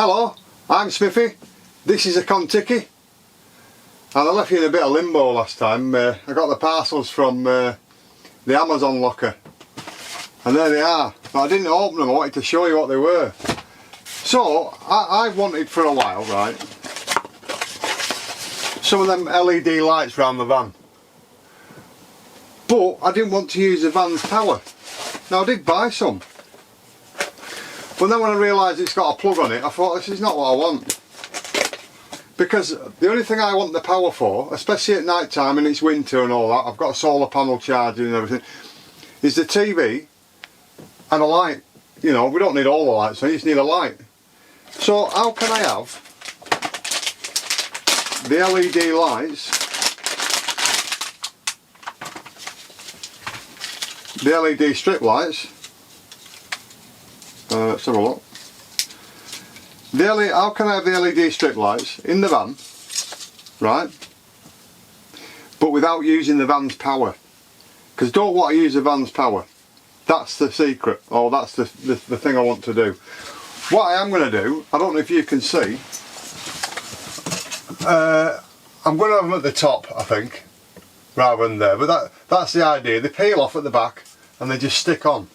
Hello, I'm Smithy, this is a Contiki, and I left you in a bit of limbo last time. I got the parcels from the Amazon locker, and there they are, but I didn't open them. I wanted to show you what they were. So, I've wanted for a while, right, some of them LED lights around the van, but I didn't want to use the van's power. Now I did buy some, but then when I realised it's got a plug on it, I thought this is not what I want. Because the only thing I want the power for, especially at night time and it's winter and all that, I've got a solar panel charging and everything, is the TV and a light. You know, we don't need all the lights, so you just need a light. So how can I have the LED lights, the LED strip lights, let's have a look. How can I have the LED strip lights in the van, right, but without using the van's power? Because don't want to use the van's power. That's the secret, or that's the thing I want to do. What I am going to do, I don't know if you can see, I'm going to have them at the top, I think, rather than there, but that's the idea. They peel off at the back and they just stick on,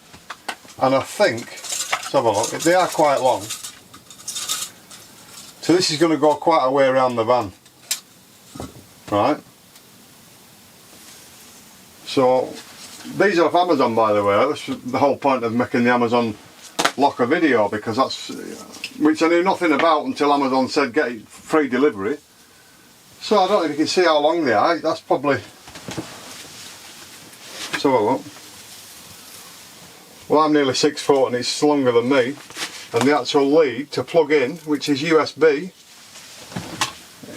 and I think, let's have a look, they are quite long. So this is going to go quite a way around the van, right? So these are off Amazon, by the way. That's the whole point of making the Amazon locker video, because that's, which I knew nothing about until Amazon said get it free delivery. So I don't know if you can see how long they are. That's probably, let's have a look. Well, I'm nearly 6 foot and it's longer than me. And the actual lead to plug in, which is USB,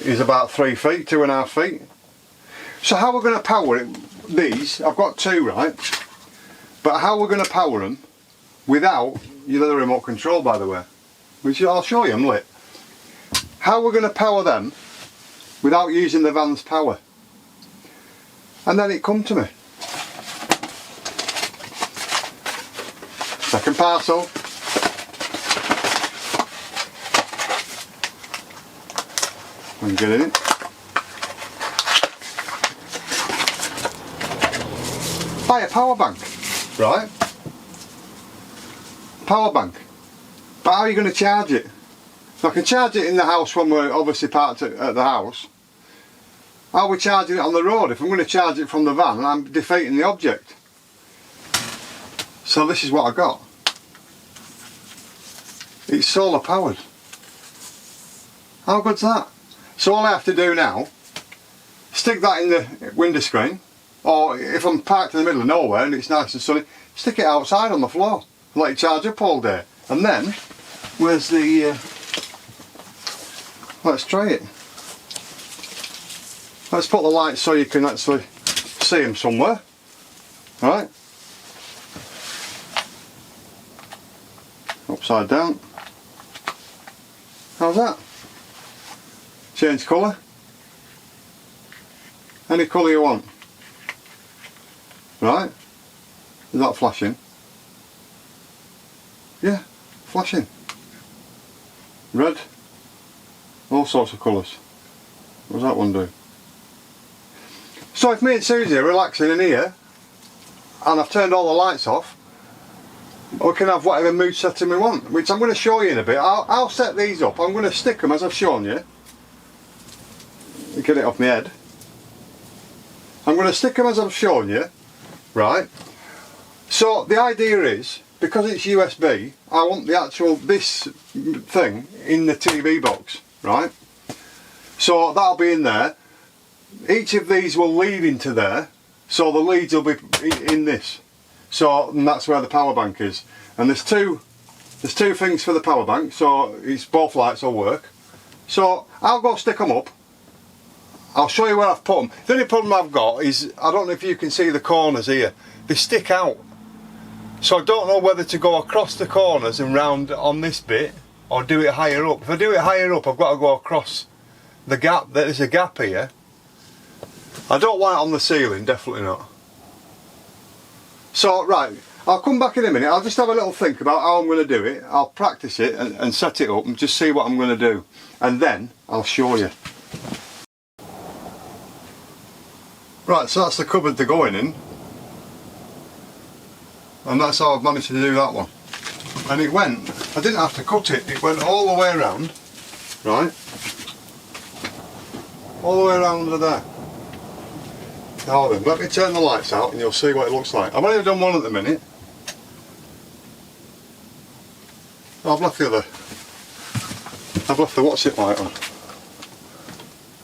is about 3 feet, 2.5 feet. So how we're going to power it, these, I've got two, right? But how we're going to power them without, you know, the remote control, by the way, which I'll show you them lit. How we're going to power them without using the van's power. And then it come to me. Second parcel. And get in it. Buy a power bank, right? Power bank. But how are you going to charge it? So I can charge it in the house when we're obviously parked at the house. How are we charging it on the road? If I'm going to charge it from the van, I'm defeating the object. So this is what I got. It's solar powered. How good's that? So all I have to do now, stick that in the window screen, or if I'm parked in the middle of nowhere and it's nice and sunny, stick it outside on the floor and let it charge up all day. And then, where's the, let's try it. Let's put the lights so you can actually see them somewhere, right? Upside down. How's that? Change colour. Any colour you want. Right? Is that flashing? Yeah, flashing. Red. All sorts of colours. What does that one do? So if me and Susie are relaxing in here, and I've turned all the lights off, we can have whatever mood setting we want, which I'm going to show you in a bit. I'll set these up. I'm going to stick them as I've shown you. Get it off my head. I'm going to stick them as I've shown you, right? So the idea is, because it's USB, I want the actual, this thing in the TV box, right? So that'll be in there. Each of these will lead into there, so the leads will be in this. So, and that's where the power bank is. And there's two things for the power bank, so it's both lights will work. So I'll go stick them up. I'll show you where I've put them. The only problem I've got is, I don't know if you can see the corners here. They stick out. So I don't know whether to go across the corners and round on this bit, or do it higher up. If I do it higher up, I've got to go across the gap. There's a gap here. I don't want it on the ceiling, definitely not. So, right, I'll come back in a minute. I'll just have a little think about how I'm going to do it. I'll practice it and set it up and just see what I'm going to do, and then I'll show you. Right, so that's the cupboard they're going in, and that's how I've managed to do that one. And it went, I didn't have to cut it, it went all the way around, right? All the way around under there. Now then, let me turn the lights out and you'll see what it looks like. I've only done one at the minute. I've left the what's it light on.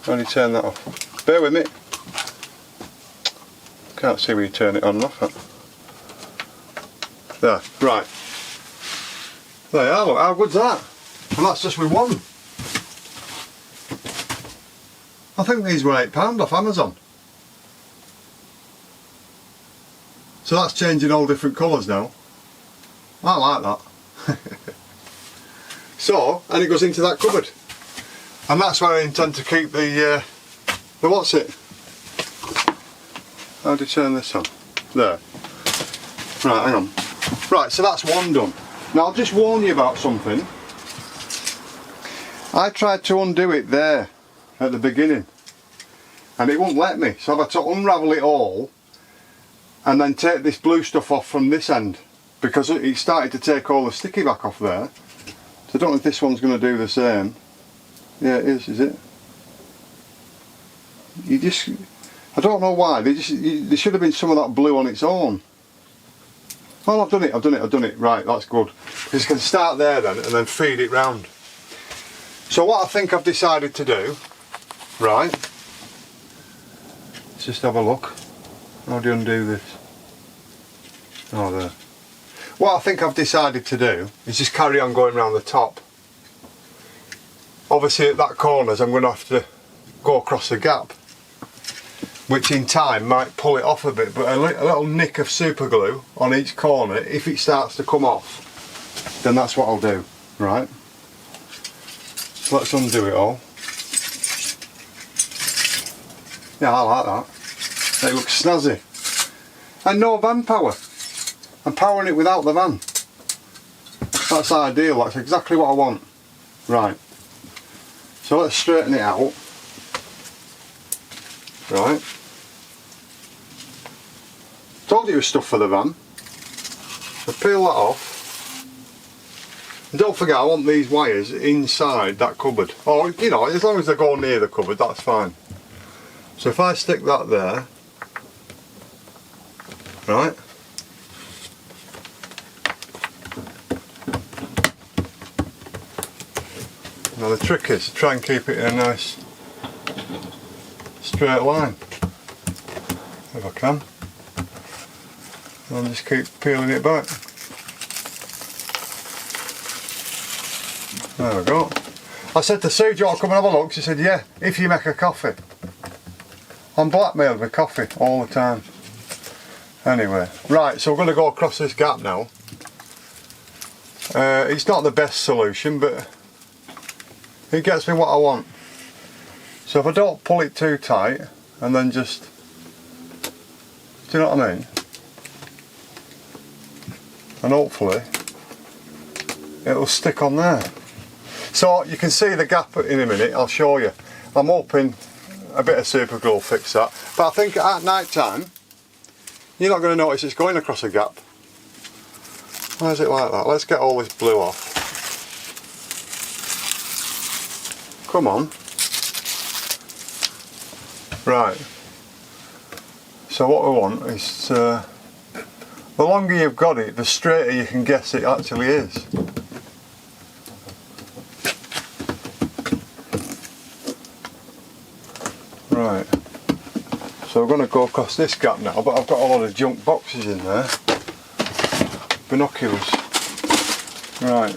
Only turn that off. Bear with me. Can't see where you turn it on and off. There, right. There you are, look, how good's that? And that's just with one. I think these were £8 off Amazon. So that's changing all different colours now. I like that. So, and it goes into that cupboard. And that's where I intend to keep the what's it? How do you turn this on? There. Right, hang on. Right, so that's one done. Now I'll just warn you about something. I tried to undo it there at the beginning and it wouldn't let me, so I've had to unravel it all and then take this blue stuff off from this end because it started to take all the sticky back off there. So I don't know if this one's going to do the same. Yeah, it is it? I don't know why, there should have been some of that blue on its own. Well, I've done it, right, that's good. Because you can start there then and then feed it round. So what I think I've decided to do, right, let's just have a look. How do you undo this? Oh, there. What I think I've decided to do is just carry on going around the top. Obviously at that corners I'm going to have to go across the gap, which in time might pull it off a bit, but a little nick of super glue on each corner, if it starts to come off, then that's what I'll do, right? So let's undo it all. Yeah, I like that. It looks snazzy. And no van power. I'm powering it without the van. That's ideal, that's exactly what I want. Right. So let's straighten it out. Right. Told you it was stuff for the van. So peel that off. And don't forget, I want these wires inside that cupboard. Or, you know, as long as they go near the cupboard, that's fine. So if I stick that there, right. Now the trick is to try and keep it in a nice straight line, if I can, and just keep peeling it back. There we go. I said to Sue, do you want to come and have a look? She said, yeah, if you make a coffee. I'm blackmailed with coffee all the time. Anyway, right, so we're going to go across this gap now. It's not the best solution, but it gets me what I want. So if I don't pull it too tight and then just, do you know what I mean? And hopefully it'll stick on there. So you can see the gap in a minute, I'll show you. I'm hoping a bit of super glue will fix that. But I think at night time, you're not going to notice it's going across a gap. Why is it like that? Let's get all this blue off. Come on. Right. So what we want is, the longer you've got it, the straighter you can guess it actually is. Right. So we're going to go across this gap now, but I've got a lot of junk boxes in there. Binoculars. Right.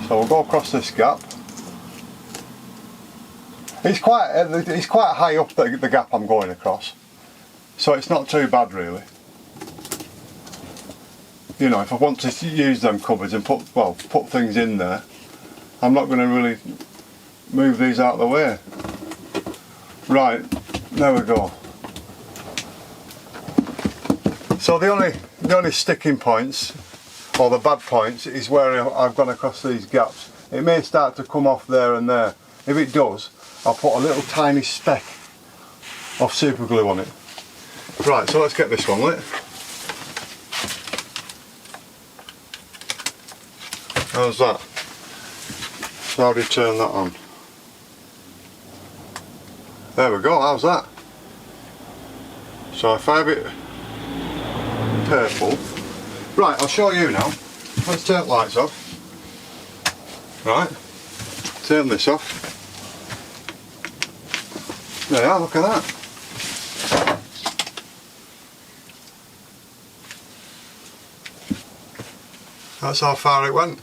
So we'll go across this gap. It's quite high up the gap I'm going across, so it's not too bad really. You know, if I want to use them cupboards and put things in there, I'm not going to really move these out of the way. Right, there we go. So the only sticking points, or the bad points, is where I've gone across these gaps. It may start to come off there and there. If it does, I'll put a little tiny speck of super glue on it. Right, so let's get this one lit. How's that? So how do you turn that on? There we go, how's that? So if I have it purple. Right, I'll show you now. Let's turn the lights off. Right, turn this off. There you are, look at that. That's how far it went.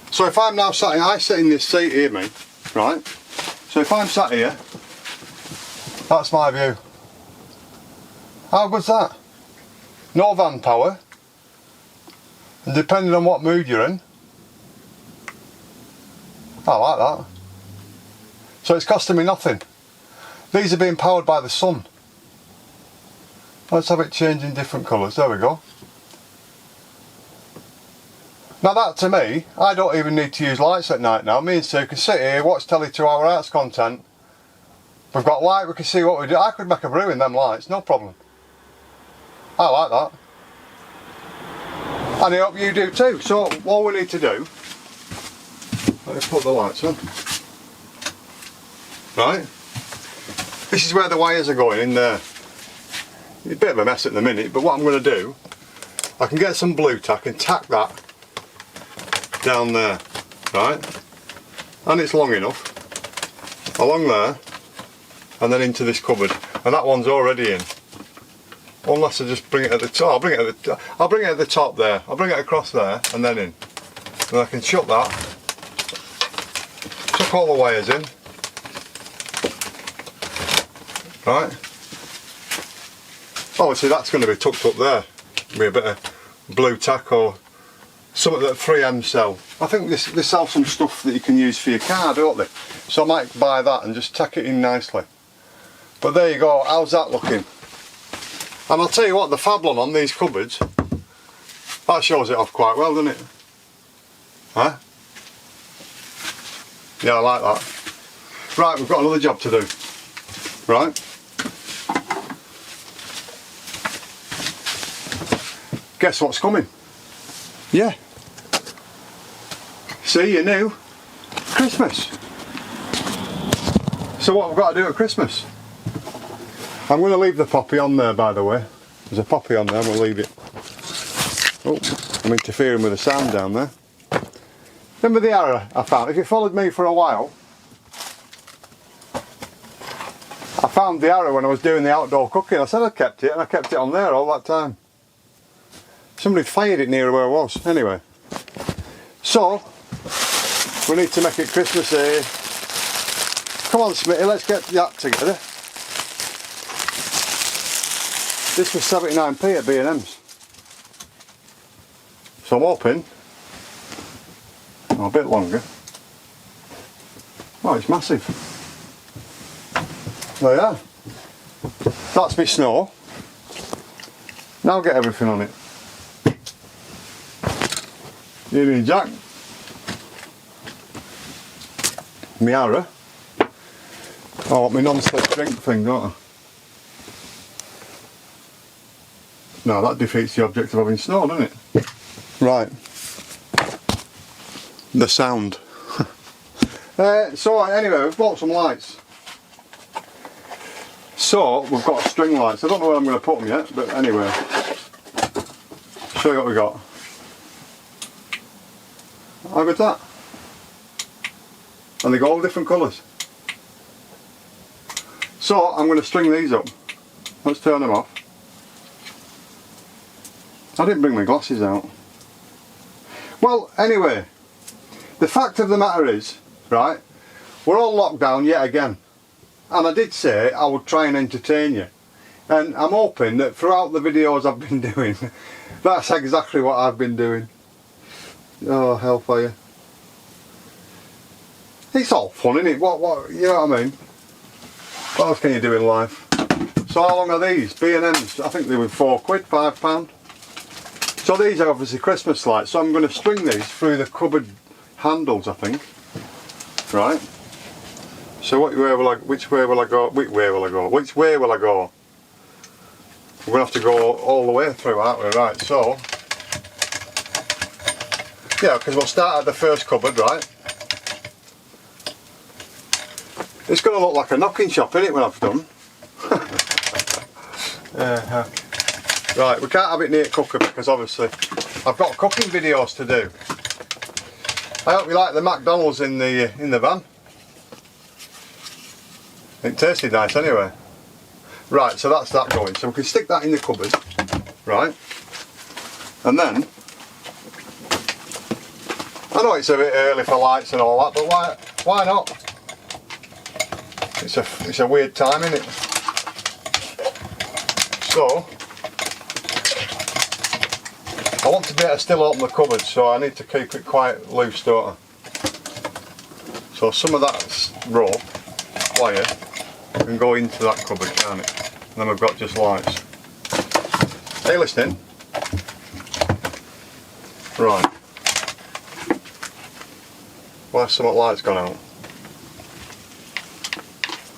So if I'm now sat here, I sit in this seat here, mate, right? So if I'm sat here, that's my view. How good's that? No van power, and depending on what mood you're in, I like that. So it's costing me nothing. These are being powered by the sun. Let's have it change in different colours, there we go. Now that to me, I don't even need to use lights at night now. Me and Sue can sit here, watch telly 2 hour arts content. We've got light, we can see what we do. I could make a brew in them lights, no problem. I like that. And I hope you do too. So all we need to do, let's put the lights on. Right. This is where the wires are going, in there. It's a bit of a mess at the minute, but what I'm going to do, I can get some blue tack and tack that down there, right? And it's long enough, along there, and then into this cupboard. And that one's already in. Unless I just bring it at the top. I'll bring it at the top there. I'll bring it across there and then in. And I can shut that. Chuck all the wires in. Right. Obviously that's going to be tucked up there. Be a bit of blue tack or something that 3M sell. I think they sell some stuff that you can use for your car, don't they? So I might buy that and just tack it in nicely. But there you go, how's that looking? And I'll tell you what, the Fablon on these cupboards, that shows it off quite well, doesn't it? Huh? Yeah, I like that. Right, we've got another job to do. Right? Guess what's coming? Yeah. See, you knew. Christmas. So what we've got to do at Christmas? I'm going to leave the poppy on there, by the way. There's a poppy on there, I'm going to leave it. Oh, I'm interfering with the sound down there. Remember the arrow I found? If you followed me for a while, I found the arrow when I was doing the outdoor cooking. I said I kept it, and I kept it on there all that time. Somebody fired it near where I was. Anyway, so we need to make it Christmassy. Come on, Smithy, let's get that together. This was 79p at B&M's. So I'm hoping, a bit longer. Oh, it's massive. There you are. That's my snow. Now get everything on it. Union Jack. My arrow. I want my non-slip drink thing, don't I? No, that defeats the object of having snow, doesn't it? Right. The sound. So anyway, we've bought some lights. So we've got string lights. I don't know where I'm going to put them yet, but anyway. Show you what we got. How good's that? And they got all different colours. So I'm going to string these up. Let's turn them off. I didn't bring my glasses out. Well, anyway, the fact of the matter is, right, we're all locked down yet again. And I did say I would try and entertain you. And I'm hoping that throughout the videos I've been doing, that's exactly what I've been doing. Oh, hellfire. It's all fun, isn't it? What, you know what I mean? What else can you do in life? So how long are these? B&M's, I think they were £4, £5. So these are obviously Christmas lights, so I'm going to string these through the cupboard handles, I think. Right. So which way will I go? Which way will I go? Which way will I go? Which way will I go? We're going to have to go all the way through, aren't we? Right, so... yeah, because we'll start at the first cupboard, right? It's going to look like a knocking shop, isn't it, when I've done? Right, we can't have it near cooker because obviously I've got cooking videos to do. I hope you like the McDonald's in the van. It tasted nice anyway. Right, so that's that going. So we can stick that in the cupboard, right? And then, I know it's a bit early for lights and all that, but why not? It's a weird time, isn't it? So, I want to be able to still open the cupboard, so I need to keep it quite loose, don't I? So some of that rope, wire, can go into that cupboard, can't it? And then we've got just lights. Are you listening? Right. Why some lights gone out?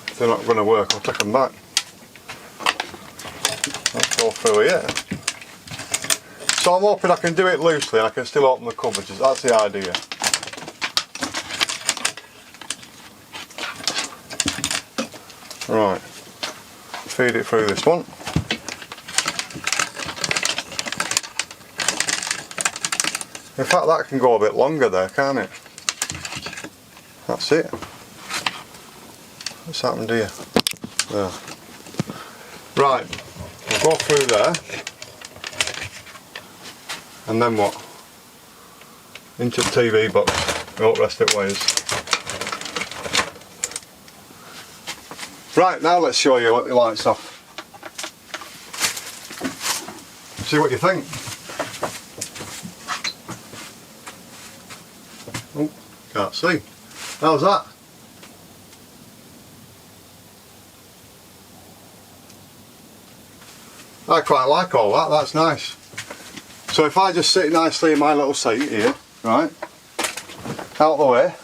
If they're not going to work, I'll take them back. Let's go through here. So I'm hoping I can do it loosely and I can still open the cupboard. That's the idea. Right. Feed it through this one. In fact, that can go a bit longer there, can't it? That's it. What's happened here? There. Right, we'll go through there. And then what? Into the TV box. I hope rest it ways. Right, now let's show you what the lights off. See what you think. Oh, can't see. How's that? I quite like all that, that's nice. So if I just sit nicely in my little seat here, right, out the way,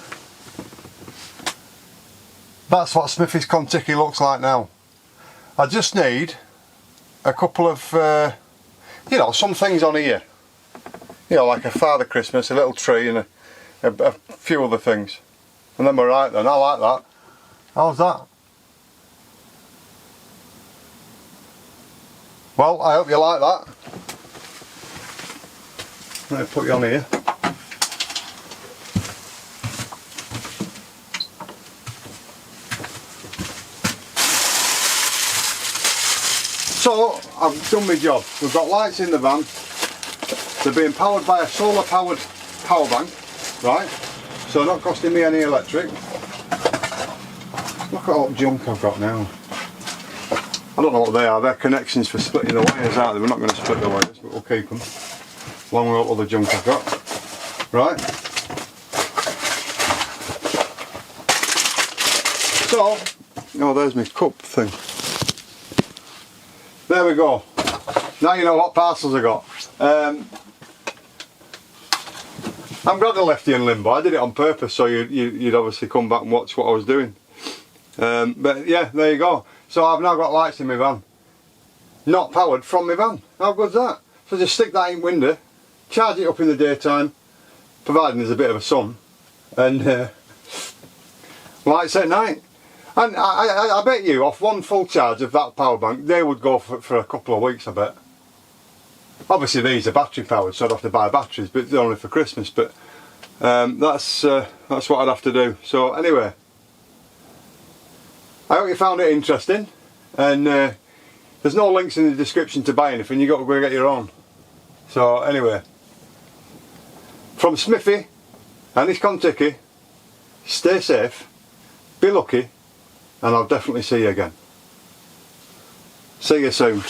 that's what Smithy's Kentucky looks like now. I just need a couple of, you know, some things on here. You know, like a Father Christmas, a little tree and a few other things. And then we're right then, I like that. How's that? Well, I hope you like that. Let me put you on here. So, I've done my job. We've got lights in the van. They're being powered by a solar powered power bank, right? So not costing me any electric. Look at all the junk I've got now. I don't know what they are. They're connections for splitting the wires, aren't they? We're not going to split the wires, but we'll keep them. Along with all the junk I've got. Right. So, oh, there's my cup thing. There we go. Now you know what parcels I got. I'm glad I left you in limbo. I did it on purpose so you'd obviously come back and watch what I was doing. But yeah, there you go. So I've now got lights in my van. Not powered from my van. How good's that? So just stick that in window, charge it up in the daytime, providing there's a bit of a sun, and lights at night. And I bet you, off one full charge of that power bank, they would go for a couple of weeks, I bet. Obviously these are battery powered, so I'd have to buy batteries, but they're only for Christmas. But that's what I'd have to do. So anyway, I hope you found it interesting, and there's no links in the description to buy anything. You've got to go get your own. So anyway, from Smithy and his Kentucky, stay safe, be lucky, and I'll definitely see you again. See you soon.